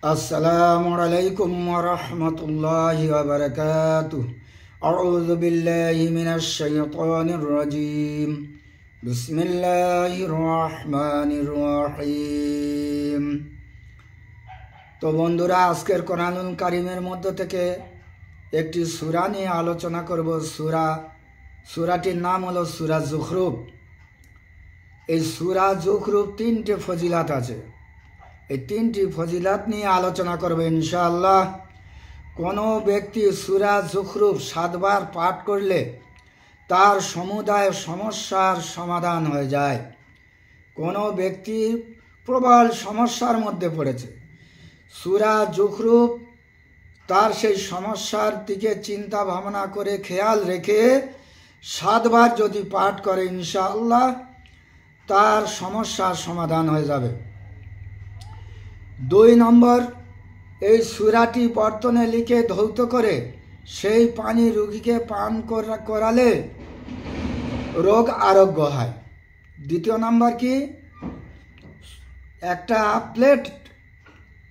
अस्सलामु अलैकुम वरहमतुल्लाहि वबरकातुह। अऊज़ु बिल्लाहि मिनश शैतानिर रजीम। बिस्मिल्लाहिर रहमानिर रहीम। तो बंधुरा आजकेर कुरानुल कारीमेर मध्य थेके एकटी सूरा निये आलोचना करब। सूराटिर नाम हलो सूरा जुखरुफ। এই सूरा जुखरुफ तीनटे फजिलात आछे। এই তিনটি ফজিলাত নিয়ে আলোচনা করব ইনশাআল্লাহ। কোনো ব্যক্তি সূরা যুখরুফ 7 বার পাঠ করলে তার সমুদায় সমস্যার সমাধান হয়ে যায়। কোনো ব্যক্তি প্রবল সমস্যার মধ্যে পড়েছে, সূরা যুখরুফ তার সেই সমস্যার দিকে চিন্তা ভাবনা করে খেয়াল রেখে 7 বার যদি পাঠ করে ইনশাআল্লাহ তার সমস্যার সমাধান হয়ে যাবে। 2 নম্বর, এই সূরাটি বর্তনে লিখে ধৌত করে সেই পানি রোগীকে পান করালে রোগ আরোগ্য হয়। 2 নম্বর কি, একটা প্লেট,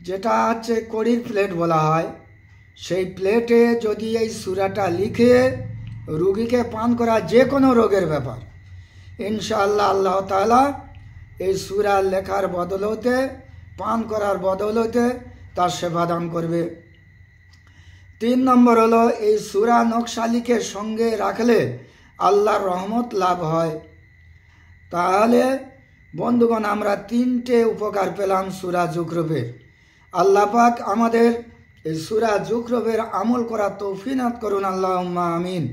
যেটা হচ্ছে কড়ির প্লেট বলা হয়, সেই প্লেটে যদি এই সূরাটা লিখে রোগীকে পান করা, যে কোনো রোগের ব্যাপার, ইনশাআল্লাহ আল্লাহ তাআলা এই সূরা লেখার বদলতে, পান করার বদলতে তার সেবা দান করবে। 3 নম্বর হলো, এই সূরা নকশা লিখে সঙ্গে রাখলে আল্লাহর রহমত লাভ হয়। তাহলে বন্ধুগণ, আমরা 3টে উপকার পেলাম সূরা যুখরুফের। আল্লাহ পাক আমাদের এই সূরা যুখরুফের আমল করার তৌফিক দান করুন, আল্লাহুম্মা আমিন।